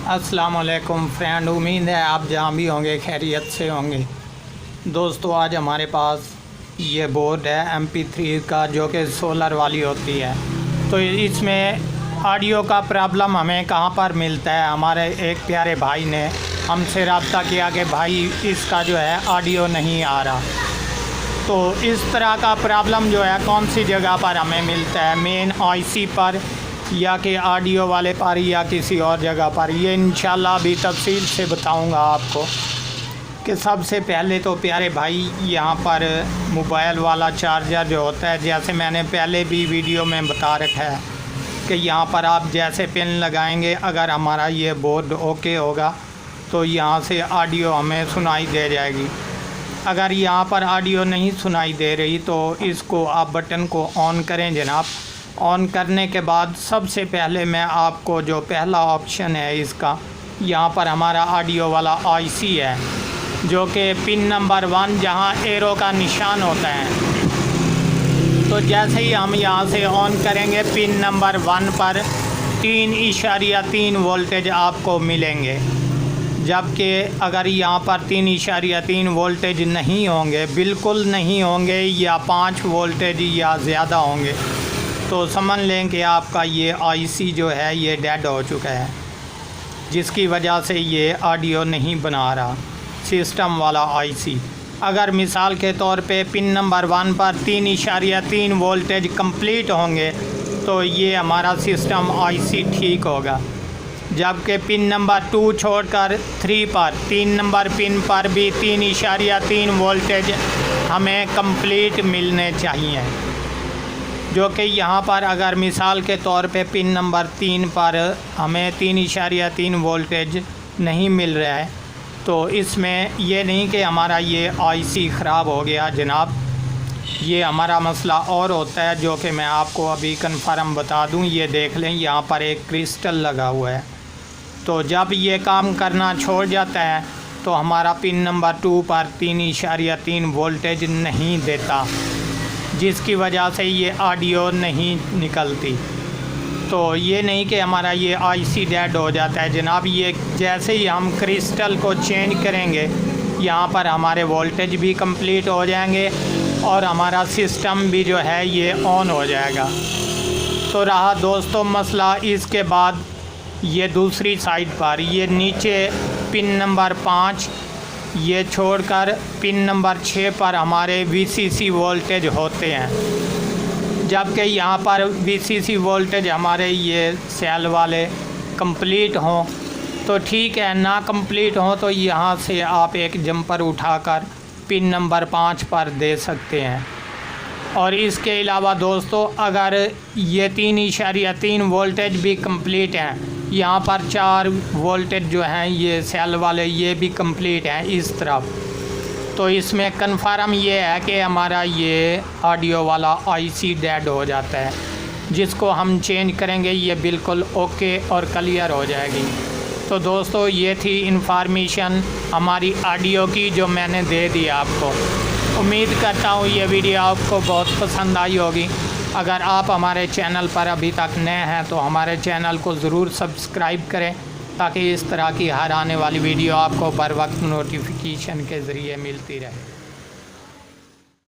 अस्सलाम वालेकुम फ्रेंड, उम्मीद है आप जहाँ भी होंगे खैरियत से होंगे। दोस्तों, आज हमारे पास ये बोर्ड है MP3 का, जो कि सोलर वाली होती है। तो इसमें ऑडियो का प्रॉब्लम हमें कहाँ पर मिलता है। हमारे एक प्यारे भाई ने हमसे रब्ता किया कि भाई इसका जो है ऑडियो नहीं आ रहा। तो इस तरह का प्रॉब्लम जो है कौन सी जगह पर हमें मिलता है, मेन IC पर या कि ऑडियो वाले पर या किसी और जगह पर, ये इंशाल्लाह अभी तफसील से बताऊंगा आपको। कि सबसे पहले तो प्यारे भाई, यहाँ पर मोबाइल वाला चार्जर जो होता है, जैसे मैंने पहले भी वीडियो में बता रखा है कि यहाँ पर आप जैसे पिन लगाएंगे, अगर हमारा ये बोर्ड ओके होगा तो यहाँ से ऑडियो हमें सुनाई दे जाएगी। अगर यहाँ पर ऑडियो नहीं सुनाई दे रही तो इसको आप बटन को ऑन करें जनाब। ऑन करने के बाद सबसे पहले मैं आपको जो पहला ऑप्शन है इसका, यहाँ पर हमारा ऑडियो वाला IC है, जो कि पिन नंबर 1 जहाँ एरो का निशान होता है। तो जैसे ही हम यहाँ से ऑन करेंगे, पिन नंबर 1 पर 3.3 वोल्टेज आपको मिलेंगे। जबकि अगर यहाँ पर 3.3 वोल्टेज नहीं होंगे, बिल्कुल नहीं होंगे, या 5 वोल्टेज या ज़्यादा होंगे, तो समझ लें कि आपका ये IC जो है ये डेड हो चुका है, जिसकी वजह से ये ऑडियो नहीं बना रहा सिस्टम वाला IC। अगर मिसाल के तौर पे पिन नंबर 1 पर 3.3 वोल्टेज कंप्लीट होंगे तो ये हमारा सिस्टम IC ठीक होगा। जबकि पिन नंबर 2 छोड़कर 3 पर, 3 नंबर पिन पर भी 3.3 वोल्टेज हमें कंप्लीट मिलने चाहिए। जो कि यहाँ पर अगर मिसाल के तौर पे पिन नंबर 3 पर हमें 3.3 वोल्टेज नहीं मिल रहा है, तो इसमें ये नहीं कि हमारा ये IC ख़राब हो गया जनाब। ये हमारा मसला और होता है, जो कि मैं आपको अभी कन्फर्म बता दूं। ये देख लें, यहाँ पर एक क्रिस्टल लगा हुआ है। तो जब ये काम करना छोड़ जाता है तो हमारा पिन नंबर 2 पर 3.3 वोल्टेज नहीं देता, जिसकी वजह से ये ऑडियो नहीं निकलती। तो ये नहीं कि हमारा ये IC डेड हो जाता है जनाब। ये जैसे ही हम क्रिस्टल को चेंज करेंगे, यहाँ पर हमारे वोल्टेज भी कंप्लीट हो जाएंगे और हमारा सिस्टम भी जो है ये ऑन हो जाएगा। तो रहा दोस्तों मसला इसके बाद ये दूसरी साइड पर, ये नीचे पिन नंबर 5 ये छोड़कर पिन नंबर 6 पर हमारे VCC वोल्टेज होते हैं। जबकि यहाँ पर VCC वोल्टेज हमारे ये सेल वाले कंप्लीट हों तो ठीक है, ना कंप्लीट हों तो यहाँ से आप एक जंपर उठाकर पिन नंबर 5 पर दे सकते हैं। और इसके अलावा दोस्तों, अगर ये 3.3 वोल्टेज भी कंप्लीट हैं, यहाँ पर 4 वोल्टेज जो हैं ये सेल वाले ये भी कंप्लीट हैं इस तरफ, तो इसमें कन्फर्म ये है कि हमारा ये ऑडियो वाला IC डेड हो जाता है, जिसको हम चेंज करेंगे ये बिल्कुल ओके और क्लियर हो जाएगी। तो दोस्तों, ये थी इंफॉर्मेशन हमारी ऑडियो की जो मैंने दे दी आपको। उम्मीद करता हूँ ये वीडियो आपको बहुत पसंद आई होगी। अगर आप हमारे चैनल पर अभी तक नए हैं तो हमारे चैनल को ज़रूर सब्सक्राइब करें, ताकि इस तरह की हर आने वाली वीडियो आपको बर वक्त नोटिफिकेशन के ज़रिए मिलती रहे।